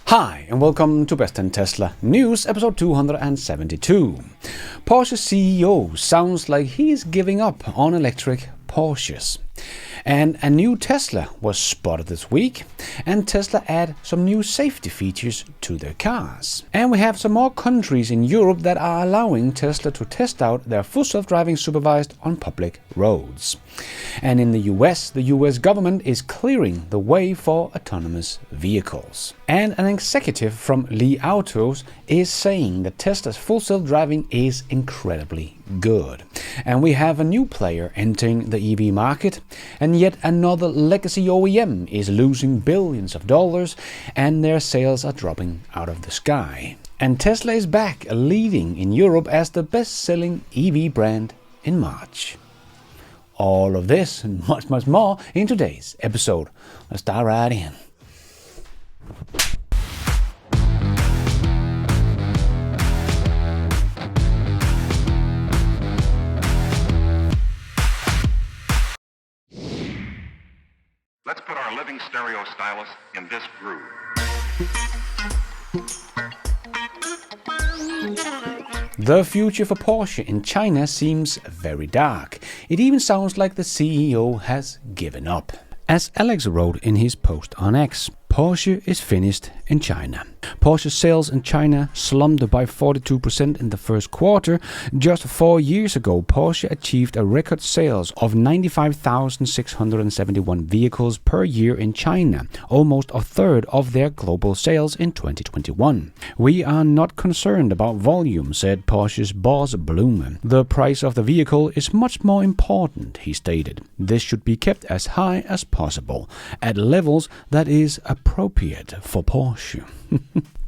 Hi, and welcome to Best in Tesla News, episode 272. Porsche CEO sounds like he's giving up on electric Porsches. And a new Tesla was spotted this week, and Tesla add some new safety features to their cars. And we have some more countries in Europe that are allowing Tesla to test out their full self-driving supervised on public roads. And in the US government is clearing the way for autonomous vehicles. And an executive from Li Autos is saying that Tesla's full self-driving is incredibly good. And we have a new player entering the EV market, and yet another legacy OEM is losing billions of dollars and their sales are dropping out of the sky. And Tesla is back leading in Europe as the best-selling EV brand in March. All of this and much more in today's episode. Let's dive right in. Let's put our living stereo stylus in this groove. The future for Porsche in China seems very dark. It even sounds like the CEO has given up. As Alex wrote in his post on X, Porsche is finished in China. Porsche sales in China slumped by 42% in the first quarter. Just 4 years ago, Porsche achieved a record sales of 95,671 vehicles per year in China, almost a third of their global sales in 2021. "We are not concerned about volume," said Porsche's boss Blume. "The price of the vehicle is much more important," he stated. "This should be kept as high as possible, at levels that is appropriate for Porsche."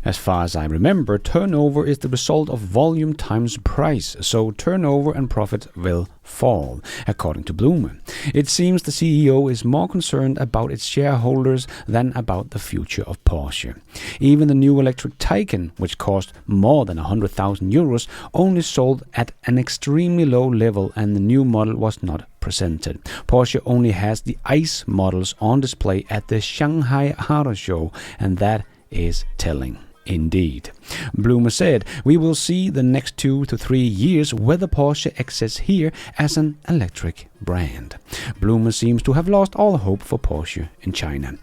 As far as I remember, turnover is the result of volume times price, so turnover and profit will fall, according to Blume. It seems the CEO is more concerned about its shareholders than about the future of Porsche. Even the new electric Taycan, which cost more than 100,000 euros, only sold at an extremely low level and the new model was not presented. Porsche only has the ICE models on display at the Shanghai Auto Show, and that is telling. Indeed. Blume said, "We will see the next 2 to 3 years whether Porsche exists here as an electric brand." Blume seems to have lost all hope for Porsche in China.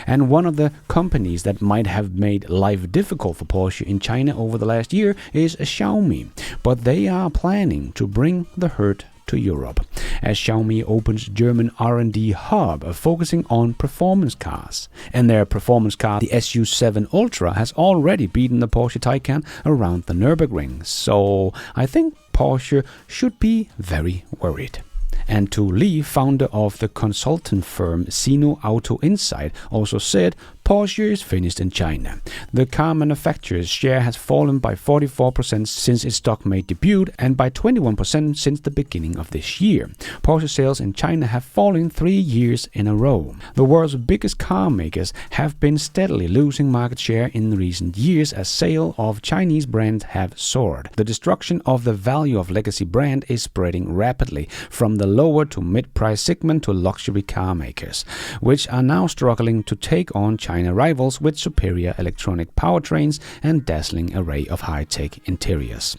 And one of the companies that might have made life difficult for Porsche in China over the last year is Xiaomi. But they are planning to bring the herd to Europe, as Xiaomi opens German R&D hub focusing on performance cars. And their performance car, the SU7 Ultra, has already beaten the Porsche Taycan around the Nürburgring. So I think Porsche should be very worried. And Tu Li, founder of the consultant firm Sino Auto Insight, also said Porsche is finished in China. The car manufacturer's share has fallen by 44% since its stock-made debut and by 21% since the beginning of this year. Porsche sales in China have fallen 3 years in a row. The world's biggest car makers have been steadily losing market share in recent years as sales of Chinese brands have soared. The destruction of the value of legacy brand is spreading rapidly from the lower to mid-price segment to luxury car makers, which are now struggling to take on China rivals with superior electronic powertrains and dazzling array of high-tech interiors.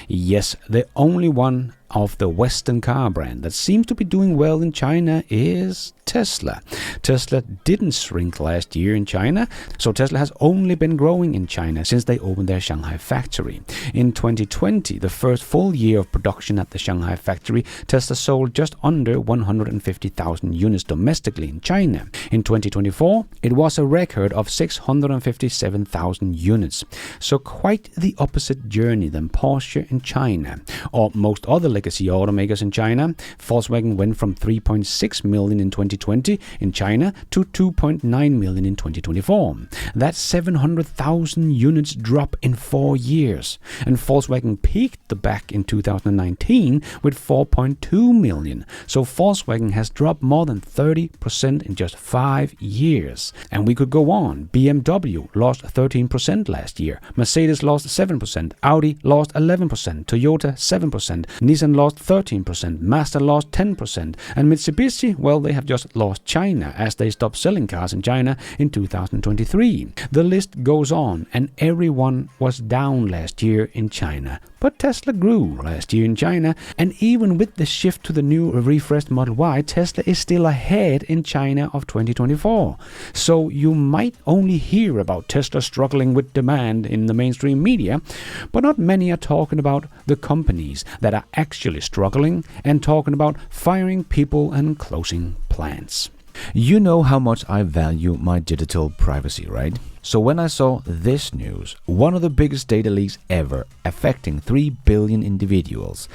Yes, the only one of the Western car brand that seems to be doing well in China is Tesla. Tesla didn't shrink last year in China, so Tesla has only been growing in China since they opened their Shanghai factory. In 2020, the first full year of production at the Shanghai factory, Tesla sold just under 150,000 units domestically in China. In 2024, it was a record of 657,000 units. So quite the opposite journey than Porsche in China, or most other legacy automakers in China. Volkswagen went from 3.6 million in 2020 in China to 2.9 million in 2024. That's 700,000 units drop in 4 years. And Volkswagen peaked back in 2019 with 4.2 million. So Volkswagen has dropped more than 30% in just 5 years. And we could go on. BMW lost 13% last year. Mercedes lost 7%. Audi lost 11%. Toyota 7%. Nissan Nissan lost 13%, Mazda lost 10%, and Mitsubishi, well, they have just lost China as they stopped selling cars in China in 2023. The list goes on, and everyone was down last year in China. But Tesla grew last year in China, and even with the shift to the new refreshed Model Y, Tesla is still ahead in China of 2024. So you might only hear about Tesla struggling with demand in the mainstream media, but not many are talking about the companies that are actually struggling and talking about firing people and closing plants. You know how much I value my digital privacy, right? So when I saw this news, one of the biggest data leaks ever, affecting 3 billion individuals,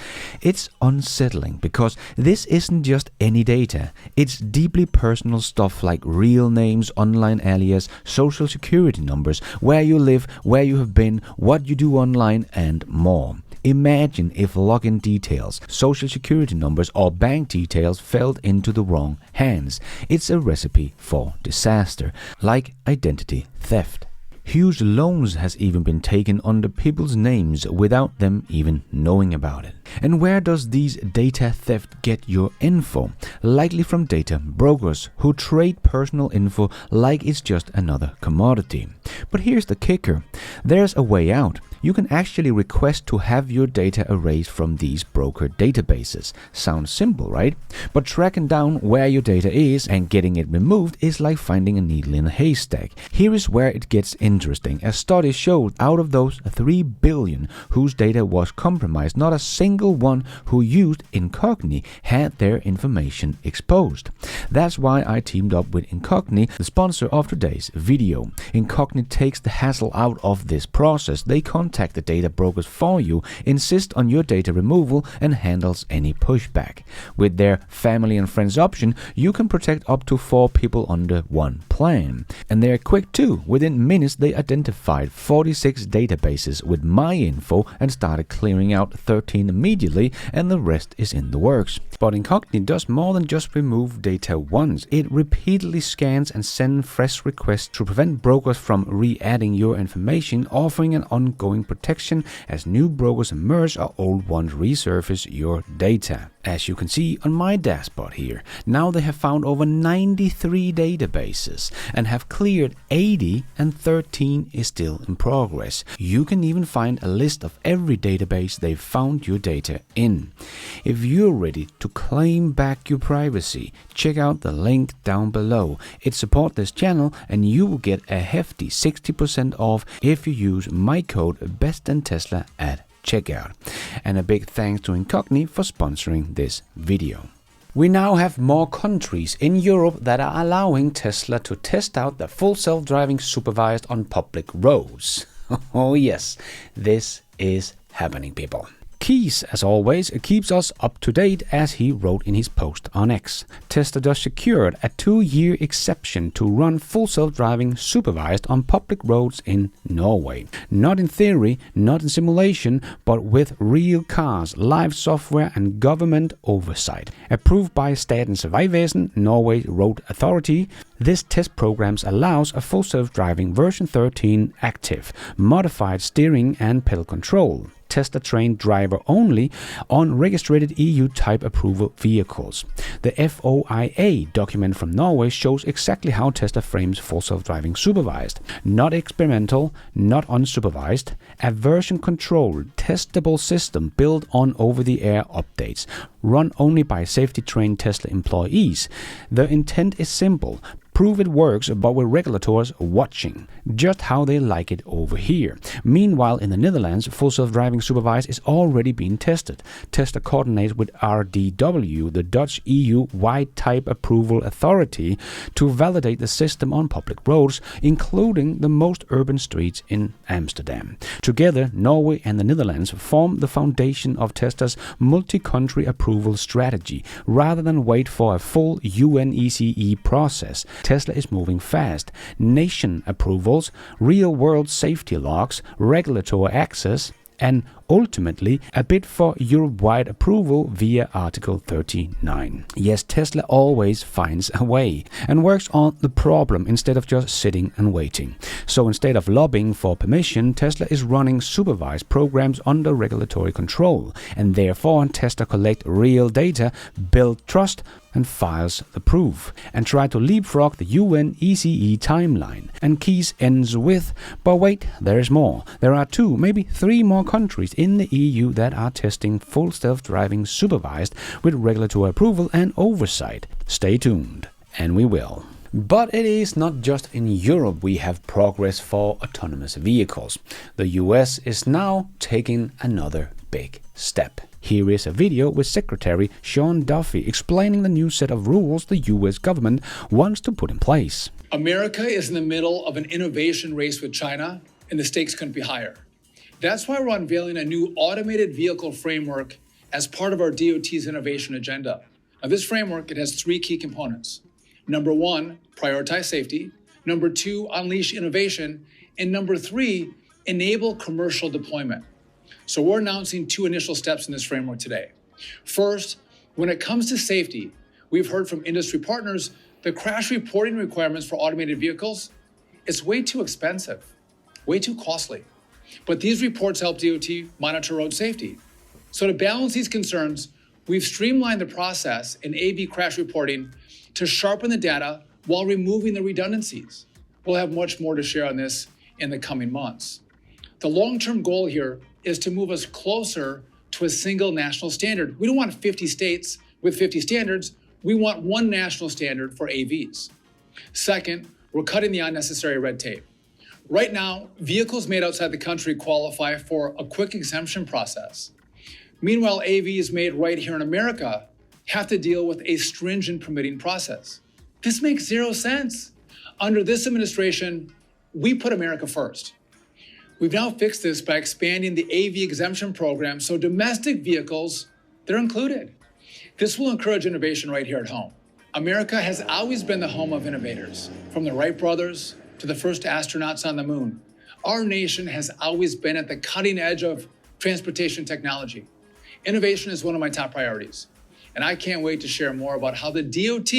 it's unsettling because this isn't just any data. It's deeply personal stuff like real names, online alias, social security numbers, where you live, where you have been, what you do online, and more. Imagine if login details, social security numbers, or bank details fell into the wrong hands. It's a recipe for disaster, like identity theft. Huge loans has even been taken under people's names without them even knowing about it. And where does these data theft get your info? Likely from data brokers who trade personal info like it's just another commodity. But here's the kicker. There's a way out. You can actually request to have your data erased from these broker databases. Sounds simple, right? But tracking down where your data is and getting it removed is like finding a needle in a haystack. Here is where it gets interesting. A study showed out of those 3 billion whose data was compromised, not a single one who used Incogni had their information exposed. That's why I teamed up with Incogni, the sponsor of today's video. Incogni takes the hassle out of this process. They contact the data brokers for you, insist on your data removal, and handles any pushback. With their family and friends option, you can protect up to 4 people under one plan. And they're quick too. Within minutes, they identified 46 databases with my info and started clearing out 13 immediately, and the rest is in the works. But Incogni does more than just remove data once. It repeatedly scans and sends fresh requests to prevent brokers from re-adding your information, offering an ongoing protection as new brokers emerge or old ones resurface your data. As you can see on my dashboard here, now they have found over 93 databases and have cleared 80, and 13 is still in progress. You can even find a list of every database they've found your data in. If you're ready to claim back your privacy, check out the link down below. It supports this channel and you will get a hefty 60% off if you use my code BESTANDTESLA at checkout. And a big thanks to Incogni for sponsoring this video. We now have more countries in Europe that are allowing Tesla to test out the full self-driving supervised on public roads. Oh yes, this is happening, people. Keys, as always, keeps us up to date, as he wrote in his post on X. Tesla just secured a 2-year exception to run full self-driving supervised on public roads in Norway. Not in theory, not in simulation, but with real cars, live software and government oversight. Approved by Statens Vegvesen, Norway's road authority, this test program allows a full self-driving version 13 active, modified steering and pedal control. Tesla trained driver only on registered EU type approval vehicles. The FOIA document from Norway shows exactly how Tesla frames full self-driving supervised. Not experimental, not unsupervised, a version controlled, testable system built on over-the-air updates, run only by safety-trained Tesla employees. The intent is simple. Prove it works, but with regulators watching, just how they like it over here. Meanwhile, in the Netherlands, full self-driving supervised is already being tested. Tesla coordinates with RDW, the Dutch EU-wide type approval authority, to validate the system on public roads, including the most urban streets in Amsterdam. Together, Norway and the Netherlands form the foundation of Tesla's multi-country approval strategy, rather than wait for a full UNECE process. Tesla is moving fast. Nation approvals, real-world safety logs, regulatory access, and ultimately a bid for Europe-wide approval via Article 39. Yes, Tesla always finds a way and works on the problem instead of just sitting and waiting. So instead of lobbying for permission, Tesla is running supervised programs under regulatory control, and therefore Tesla collect real data, build trust, and files the proof, and try to leapfrog the UN ECE timeline. And Keys ends with, but wait, there's more. There are 2, maybe 3 more countries in the EU that are testing full self-driving supervised with regulatory approval and oversight. Stay tuned, and we will. But it is not just in Europe we have progress for autonomous vehicles. The US is now taking another big step. Here is a video with Secretary Sean Duffy explaining the new set of rules the US government wants to put in place. America is in the middle of an innovation race with China, and the stakes couldn't be higher. That's why we're unveiling a new automated vehicle framework as part of our DOT's innovation agenda. Now, this framework, it has 3 key components. Number 1, prioritize safety. Number 2, unleash innovation. And number 3, enable commercial deployment. So we're announcing 2 initial steps in this framework today. First, when it comes to safety, we've heard from industry partners the crash reporting requirements for automated vehicles, it's way too expensive, way too costly. But these reports help DOT monitor road safety. So to balance these concerns, we've streamlined the process in AV crash reporting to sharpen the data while removing the redundancies. We'll have much more to share on this in the coming months. The long-term goal here is to move us closer to a single national standard. We don't want 50 states with 50 standards. We want one national standard for AVs. Second, we're cutting the unnecessary red tape. Right now, vehicles made outside the country qualify for a quick exemption process. Meanwhile, AVs made right here in America have to deal with a stringent permitting process. This makes 0 sense. Under this administration, we put America first. We've now fixed this by expanding the AV exemption program so domestic vehicles, they're included. This will encourage innovation right here at home. America has always been the home of innovators, from the Wright brothers to the first astronauts on the moon. Our nation has always been at the cutting edge of transportation technology. Innovation is one of my top priorities, and I can't wait to share more about how the DOT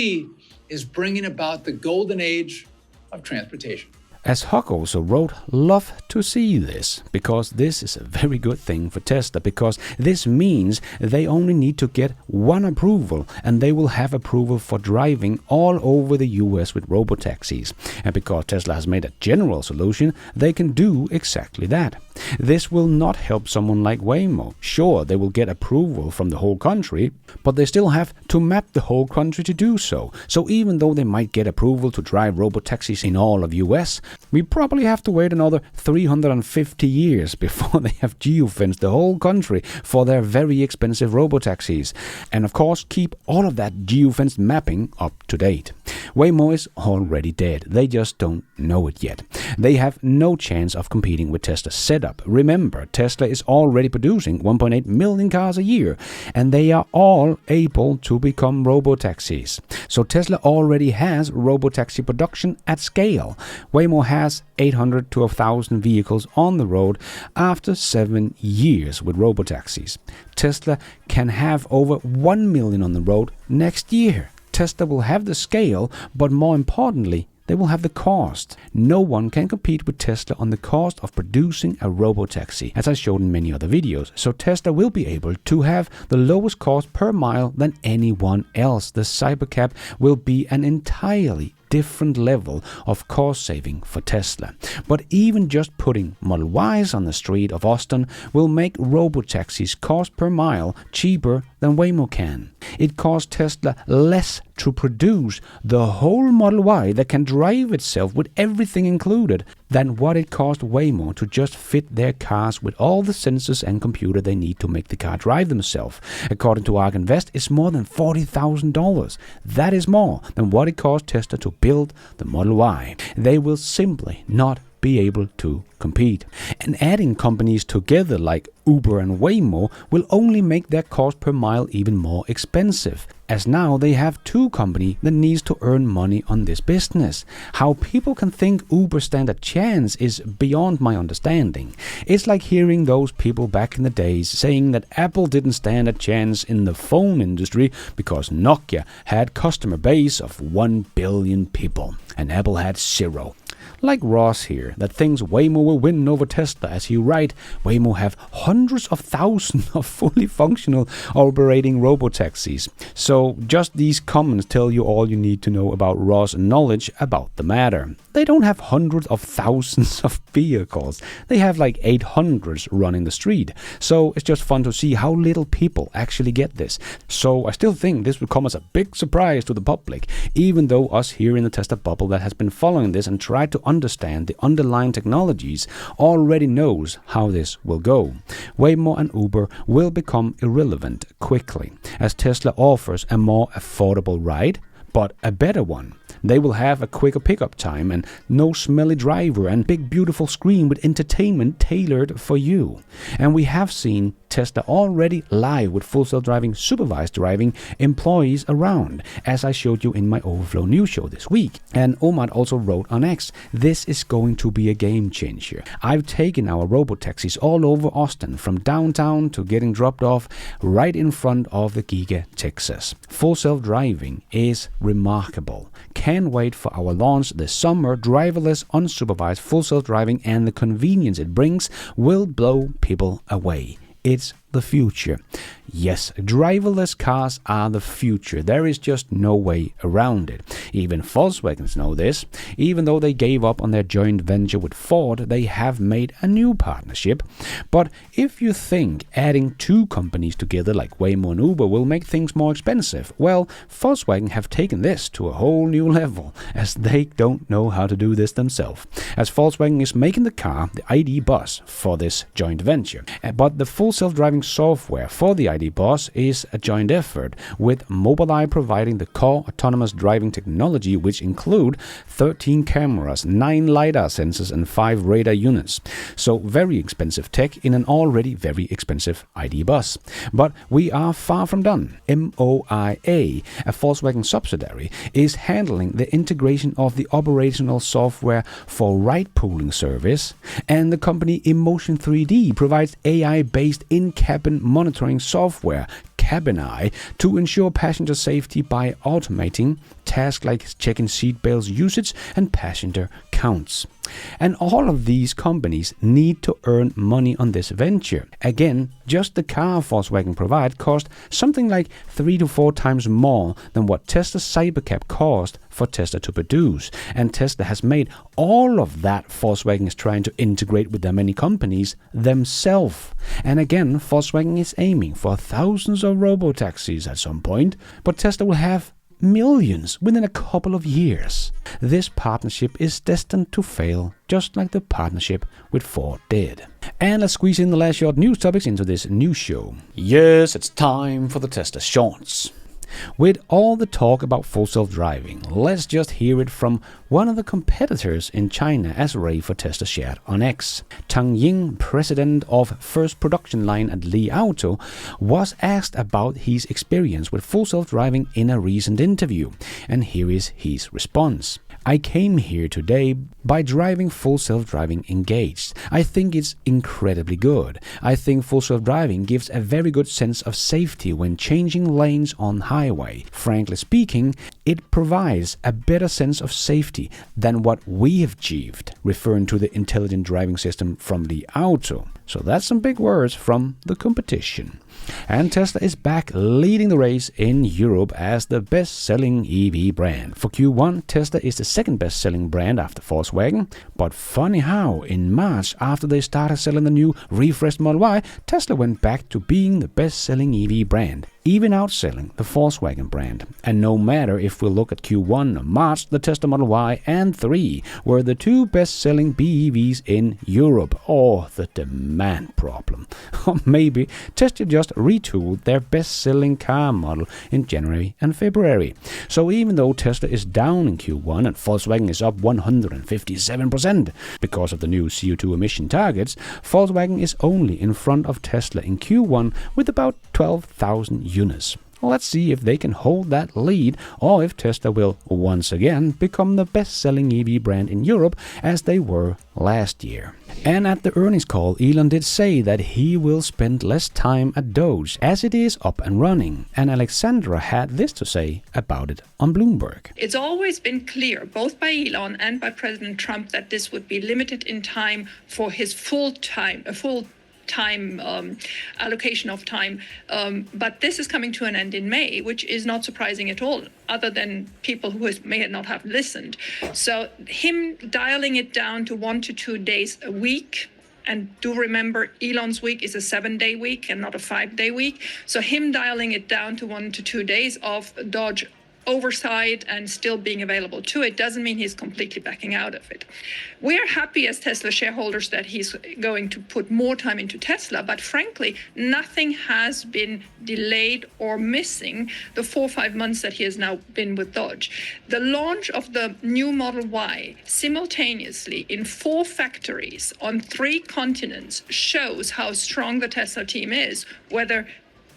is bringing about the golden age of transportation. As Huck also wrote, love to see this, because this is a very good thing for Tesla, because this means they only need to get 1 approval and they will have approval for driving all over the US with robotaxis. And because Tesla has made a general solution, they can do exactly that. This will not help someone like Waymo. Sure, they will get approval from the whole country, but they still have to map the whole country to do so. So even though they might get approval to drive robotaxis in all of US, we probably have to wait another 350 years before they have geofenced the whole country for their very expensive robotaxis. And of course, keep all of that geofenced mapping up to date. Waymo is already dead. They just don't know it yet. They have no chance of competing with Tesla's setup. Remember, Tesla is already producing 1.8 million cars a year, and they are all able to become robotaxis. So Tesla already has robotaxi production at scale. Waymo has 800 to 1,000 vehicles on the road after 7 years with robotaxis. Tesla can have over 1 million on the road next year. Tesla will have the scale, but more importantly, they will have the cost. No one can compete with Tesla on the cost of producing a robotaxi, as I showed in many other videos. So Tesla will be able to have the lowest cost per mile than anyone else. The Cybercab will be an entirely different level of cost saving for Tesla. But even just putting Model Ys on the street of Austin will make robotaxis cost per mile cheaper than Waymo can. It costs Tesla less to produce the whole Model Y that can drive itself with everything included than what it cost Waymo to just fit their cars with all the sensors and computer they need to make the car drive themselves. According to ARK Invest, it's more than $40,000. That is more than what it cost Tesla to build the Model Y. They will simply not be able to compete. And adding companies together like Uber and Waymo will only make their cost per mile even more expensive, as now they have two companies that needs to earn money on this business. How people can think Uber stand a chance is beyond my understanding. It's like hearing those people back in the days saying that Apple didn't stand a chance in the phone industry because Nokia had customer base of 1 billion people and Apple had 0. Like Ross here, that thinks Waymo will win over Tesla. As he writes, Waymo have hundreds of thousands of fully functional operating robotaxis. So just these comments tell you all you need to know about Ross' knowledge about the matter. They don't have hundreds of thousands of vehicles. They have like 800 running the street. So it's just fun to see how little people actually get this. So I still think this will come as a big surprise to the public, even though us here in the Tesla bubble that has been following this and tried to understand the underlying technologies already knows how this will go. Waymo and Uber will become irrelevant quickly, as Tesla offers a more affordable ride, but a better one. They will have a quicker pickup time and no smelly driver and big beautiful screen with entertainment tailored for you. And we have seen Tesla already live with full self-driving supervised driving employees around, as I showed you in my Overflow News show this week. And Omar also wrote on X, this is going to be a game changer. I've taken our robotaxis all over Austin, from downtown to getting dropped off right in front of the Giga Texas. Full self-driving is remarkable. Can't wait for our launch this summer. Driverless, unsupervised full self-driving and the convenience it brings will blow people away. It's the future. Yes, driverless cars are the future. There is just no way around it. Even Volkswagens know this. Even though they gave up on their joint venture with Ford, they have made a new partnership. But if you think adding two companies together like Waymo and Uber will make things more expensive, well, Volkswagen have taken this to a whole new level, as they don't know how to do this themselves. As Volkswagen is making the car, the ID. Bus, for this joint venture. But the full self-driving software for the ID. Bus is a joint effort, with Mobileye providing the core autonomous driving technology, which include 13 cameras, 9 LiDAR sensors and 5 radar units. So very expensive tech in an already very expensive ID. Bus. But we are far from done. MOIA, a Volkswagen subsidiary, is handling the integration of the operational software for ride-pooling service, and the company Emotion 3D provides AI-based in-cabin monitoring software, Cabin-Eye, to ensure passenger safety by automating tasks like checking seatbelts usage and passenger counts. And all of these companies need to earn money on this venture. Again, just the car Volkswagen provide cost something like 3 to 4 times more than what Tesla's Cybercab cost for Tesla to produce. And Tesla has made all of that Volkswagen is trying to integrate with their many companies themselves. And again, Volkswagen is aiming for thousands of robotaxis at some point, but Tesla will have millions within a couple of years. This partnership is destined to fail, just like the partnership with Ford did. And let's squeeze in the last short news topics into this news show. Yes, it's time for the Tesla shorts. With all the talk about full self-driving, let's just hear it from one of the competitors in China, as Ray for Tesla shared on X. Tang Ying, president of first production line at Li Auto, was asked about his experience with full self-driving in a recent interview, and here is his response. I came here today by driving full self-driving engaged. I think it's incredibly good. I think full self-driving gives a very good sense of safety when changing lanes on highway. Frankly speaking, it provides a better sense of safety than what we have achieved, referring to the intelligent driving system from Li Auto. So that's some big words from the competition. And Tesla is back leading the race in Europe as the best-selling EV brand. For Q1, Tesla is the second best-selling brand after Volkswagen. But funny how, in March, after they started selling the new refreshed Model Y, Tesla went back to being the best-selling EV brand, even outselling the Volkswagen brand. And no matter if we look at Q1 or March, the Tesla Model Y and 3 were the two best-selling BEVs in Europe. Oh, the demand problem. Or maybe Tesla just just retooled their best-selling car model in January and February. So even though Tesla is down in Q1 and Volkswagen is up 157% because of the new CO2 emission targets, Volkswagen is only in front of Tesla in Q1 with about 12,000 units. Let's see if they can hold that lead, or if Tesla will once again become the best-selling EV brand in Europe as they were last year. And at the earnings call, Elon did say that he will spend less time at Doge as it is up and running. And Alexandra had this to say about it on Bloomberg. It's always been clear, both by Elon and by President Trump, that this would be limited in time for his full time allocation of time. But this is coming to an end in May, which is not surprising at all, other than people who may not have listened. So him dialing it down to 1 to 2 days a week, and do remember, Elon's week is a 7-day week and not a 5-day week. So him dialing it down to 1 to 2 days of Dodge oversight and still being available to it doesn't mean he's completely backing out of it. We're happy as Tesla shareholders that he's going to put more time into Tesla, but frankly, nothing has been delayed or missing the 4 or 5 months that he has now been with Dodge. The launch of the new Model Y simultaneously in 4 factories on 3 continents shows how strong the Tesla team is, whether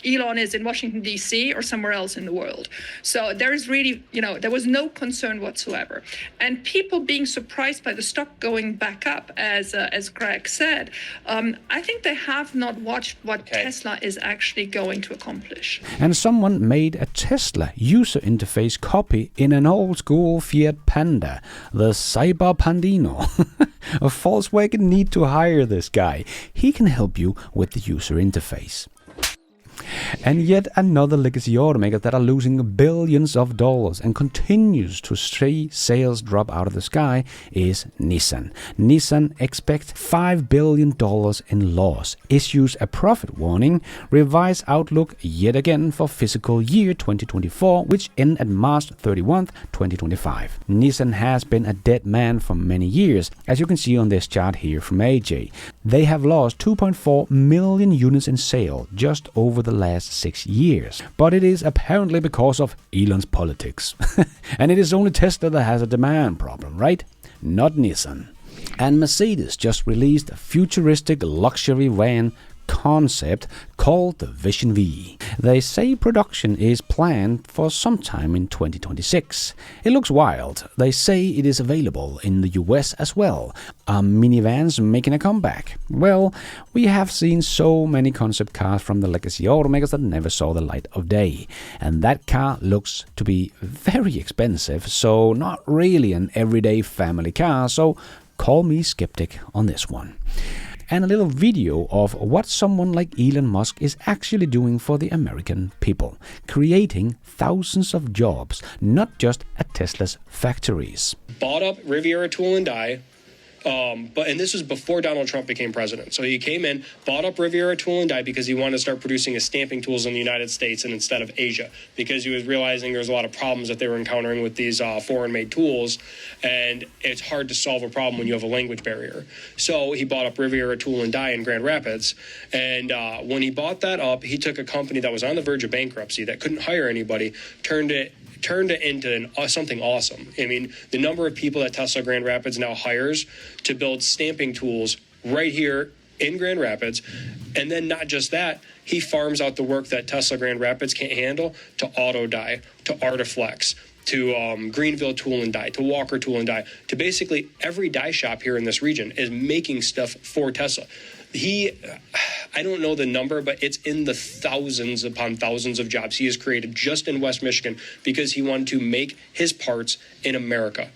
Elon is in Washington, D.C. or somewhere else in the world. So there is really, there was no concern whatsoever. And people being surprised by the stock going back up, as Greg said, I think they have not watched what Tesla is actually going to accomplish. And someone made a Tesla user interface copy in an old school Fiat Panda, the Cyber Pandino. A Volkswagen need to hire this guy. He can help you with the user interface. And yet another legacy automaker that are losing billions of dollars and continues to see sales drop out of the sky is Nissan. Nissan expects $5 billion in loss, issues a profit warning, revised outlook yet again for fiscal year 2024, which end at March 31st, 2025. Nissan has been a dead man for many years, as you can see on this chart here from AJ. They have lost 2.4 million units in sale just over the last 6 years. But it is apparently because of Elon's politics. And it is only Tesla that has a demand problem, right? Not Nissan. And Mercedes just released a futuristic luxury van concept called the Vision V. They say production is planned for sometime in 2026. It looks wild. They say it is available in the US as well. Are minivans making a comeback? Well, we have seen so many concept cars from the legacy automakers that never saw the light of day. And that car looks to be very expensive, so not really an everyday family car, so call me skeptic on this one. And a little video of what someone like Elon Musk is actually doing for the American people, creating thousands of jobs, not just at Tesla's factories. Bought up Riviera Tool and Die, and this was before Donald Trump became president. So he came in, bought up Riviera Tool and Die because he wanted to start producing his stamping tools in the United States and instead of Asia, because he was realizing there was a lot of problems that they were encountering with these foreign-made tools, and it's hard to solve a problem when you have a language barrier. So he bought up Riviera Tool and Die in Grand Rapids, and when he bought that up, he took a company that was on the verge of bankruptcy, that couldn't hire anybody, turned it into something awesome. I mean, the number of people that Tesla Grand Rapids now hires to build stamping tools right here in Grand Rapids. And then not just that, he farms out the work that Tesla Grand Rapids can't handle to Auto Die, to Artiflex, to Greenville Tool and Die, to Walker Tool and Die, to basically every die shop here in this region is making stuff for Tesla. I don't know the number, but it's in the thousands upon thousands of jobs he has created just in West Michigan because he wanted to make his parts in America.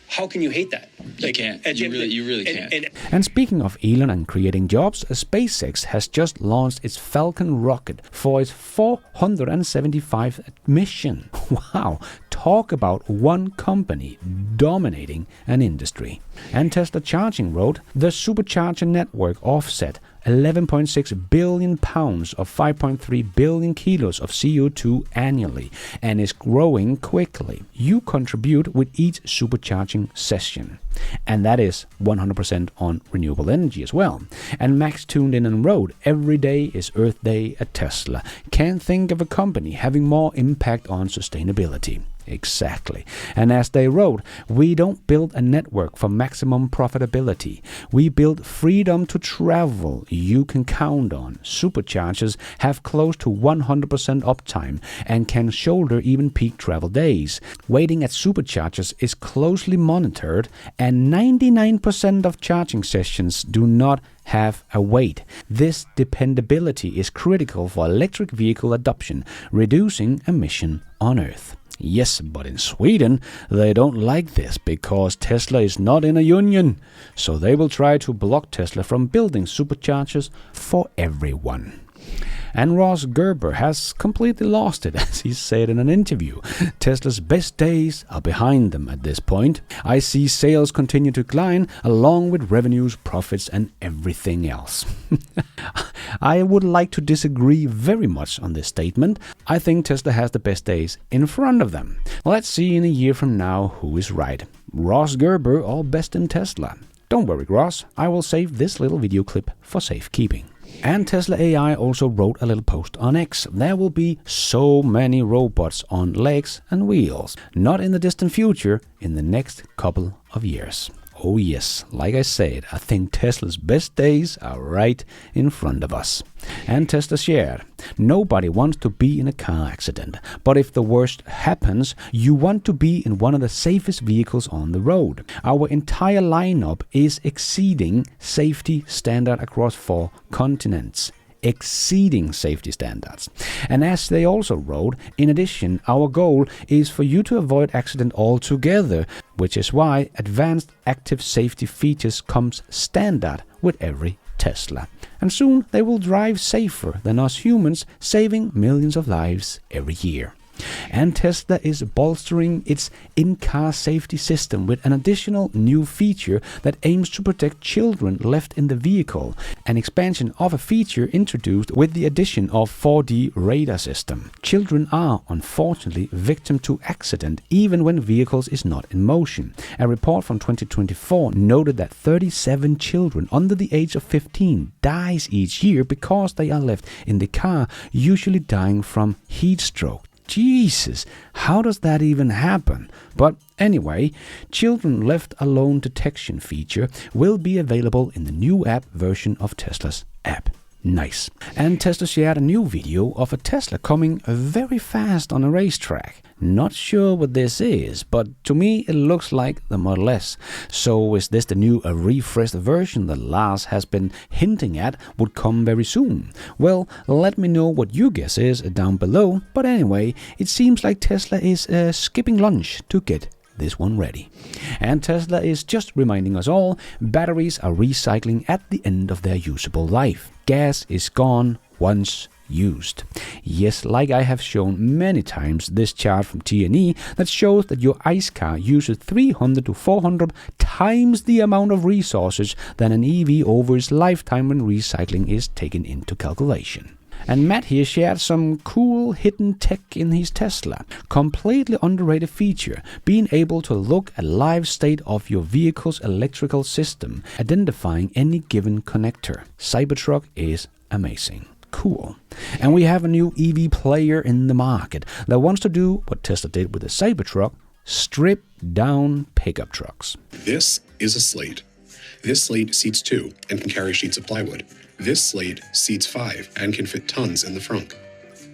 How can you hate that? You can't. You really can't. And speaking of Elon and creating jobs, SpaceX has just launched its Falcon rocket for its 475th mission. Wow, talk about one company dominating an industry. And Tesla Charging wrote, the supercharger network offset 11.6 billion pounds of 5.3 billion kilos of CO2 annually and is growing quickly. You contribute with each supercharging session. And that is 100% on renewable energy as well. And Max tuned in and wrote, every day is Earth Day at Tesla. Can't think of a company having more impact on sustainability. Exactly. And as they wrote, we don't build a network for maximum profitability. We build freedom to travel you can count on. Superchargers have close to 100% uptime and can shoulder even peak travel days. Waiting at superchargers is closely monitored, and 99% of charging sessions do not have a wait. This dependability is critical for electric vehicle adoption, reducing emission on Earth. Yes, but in Sweden, they don't like this because Tesla is not in a union. So they will try to block Tesla from building superchargers for everyone. And Ross Gerber has completely lost it, as he said in an interview. Tesla's best days are behind them at this point. I see sales continue to decline, along with revenues, profits, and everything else. I would like to disagree very much on this statement. I think Tesla has the best days in front of them. Let's see in a year from now who is right. Ross Gerber or Best in Tesla? Don't worry, Ross. I will save this little video clip for safekeeping. And Tesla AI also wrote a little post on X. There will be so many robots on legs and wheels. Not in the distant future, in the next couple of years. Oh yes, like I said, I think Tesla's best days are right in front of us. And Tesla shared, nobody wants to be in a car accident, but if the worst happens, you want to be in one of the safest vehicles on the road. Our entire lineup is exceeding safety standard across 4 continents. Exceeding safety standards. And as they also wrote, in addition, our goal is for you to avoid accident altogether, which is why advanced active safety features comes standard with every Tesla. And soon they will drive safer than us humans, saving millions of lives every year. And Tesla is bolstering its in-car safety system with an additional new feature that aims to protect children left in the vehicle, an expansion of a feature introduced with the addition of 4D radar system. Children are, unfortunately, victim to accident even when vehicles is not in motion. A report from 2024 noted that 37 children under the age of 15 dies each year because they are left in the car, usually dying from heat stroke. Jesus, how does that even happen? But anyway, children left alone detection feature will be available in the new app version of Tesla's app. Nice. And Tesla shared a new video of a Tesla coming very fast on a racetrack. Not sure what this is, but to me it looks like the Model S. So is this the new refreshed version that Lars has been hinting at would come very soon? Well, let me know what your guess is down below. But anyway, it seems like Tesla is skipping lunch to get this one ready. And Tesla is just reminding us all, batteries are recycling at the end of their usable life. Gas is gone once used. Yes, like I have shown many times, this chart from T&E that shows that your ICE car uses 300 to 400 times the amount of resources than an EV over its lifetime when recycling is taken into calculation. And Matt here shared some cool hidden tech in his Tesla. Completely underrated feature, being able to look at live state of your vehicle's electrical system, identifying any given connector. Cybertruck is amazing. Cool. And we have a new EV player in the market that wants to do what Tesla did with the Cybertruck, strip down pickup trucks. This is a slate. This slate seats 2 and can carry sheets of plywood. This slate seats 5 and can fit tons in the front.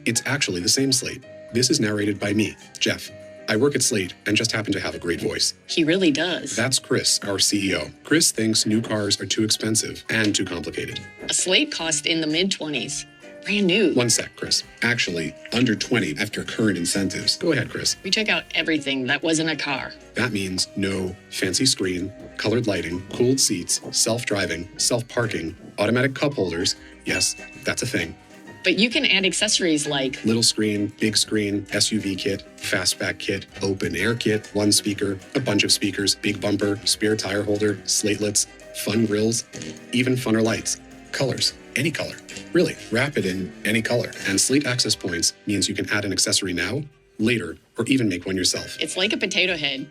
It's actually the same slate. This is narrated by me, Jeff. I work at Slate and just happen to have a great voice. He really does. That's Chris, our CEO. Chris thinks new cars are too expensive and too complicated. A Slate cost in the mid-20s. Brand new. One sec, Chris. Actually, under 20 after current incentives. Go ahead, Chris. We took out everything that wasn't a car. That means no fancy screen, colored lighting, cooled seats, self-driving, self-parking, automatic cup holders. Yes, that's a thing. But you can add accessories like little screen, big screen, SUV kit, fastback kit, open air kit, one speaker, a bunch of speakers, big bumper, spare tire holder, slatelets, fun grills, even funner lights. Colors, any color. Really, wrap it in any color. And Slate Access Points means you can add an accessory now, later, or even make one yourself. it's like a potato head.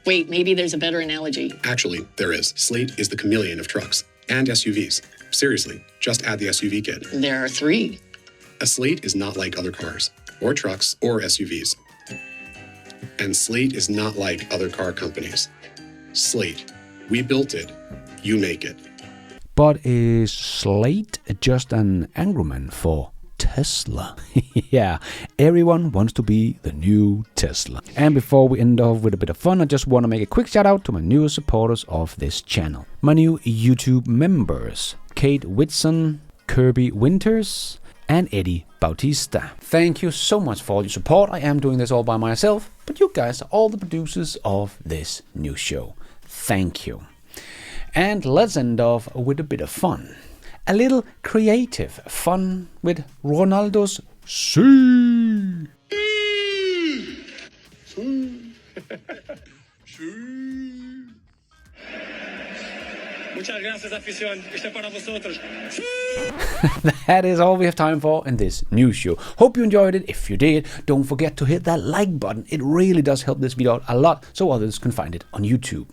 Wait, maybe there's a better analogy. Actually, there is. Slate is the chameleon of trucks and SUVs. Seriously, just add the SUV kit. There are 3. A Slate is not like other cars, or trucks, or SUVs. And Slate is not like other car companies. Slate, we built it, you make it. But is Slate just an acronym for Tesla? Yeah, everyone wants to be the new Tesla. And before we end off with a bit of fun, I just want to make a quick shout out to my newest supporters of this channel. My new YouTube members, Kate Whitson, Kirby Winters, and Eddie Bautista. Thank you so much for all your support. I am doing this all by myself, but you guys are all the producers of this new show. Thank you. And let's end off with a bit of fun. A little creative fun with Ronaldo's sí. That is all we have time for in this news show. Hope you enjoyed it. If you did, don't forget to hit that like button. It really does help this video out a lot so others can find it on YouTube.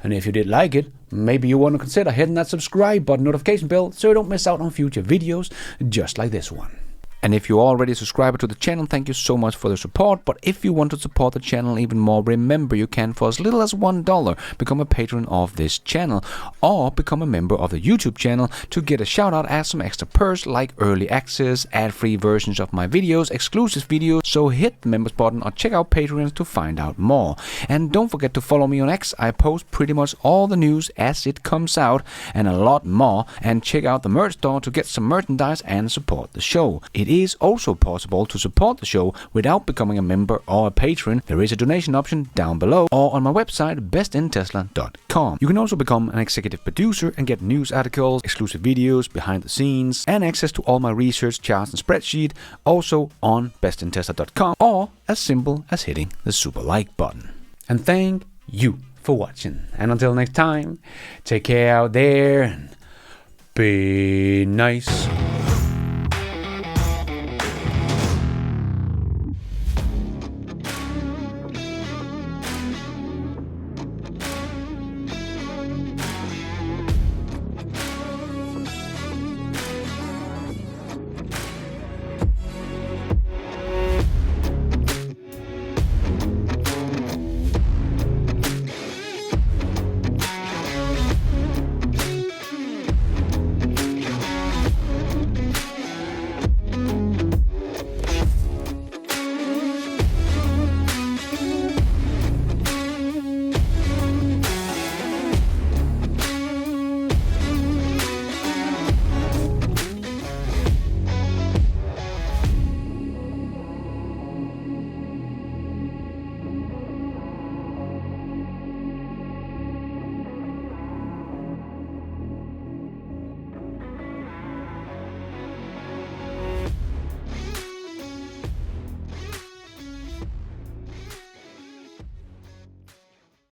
And if you did like it, maybe you want to consider hitting that subscribe button, notification bell, so you don't miss out on future videos just like this one. And if you're already a subscriber to the channel, thank you so much for the support. But if you want to support the channel even more, remember you can, for as little as $1, become a patron of this channel, or become a member of the YouTube channel to get a shout out as some extra perks like early access, ad-free versions of my videos, exclusive videos. So hit the members button or check out Patreon to find out more. And don't forget to follow me on X. I post pretty much all the news as it comes out and a lot more. And check out the merch store to get some merchandise and support the show. It is also possible to support the show without becoming a member or a patron. There is a donation option down below or on my website bestintesla.com. You can also become an executive producer and get news articles, exclusive videos, behind the scenes, and access to all my research charts and spreadsheet also on bestintesla.com, or as simple as hitting the super like button. And thank you for watching. And until next time, take care out there and be nice.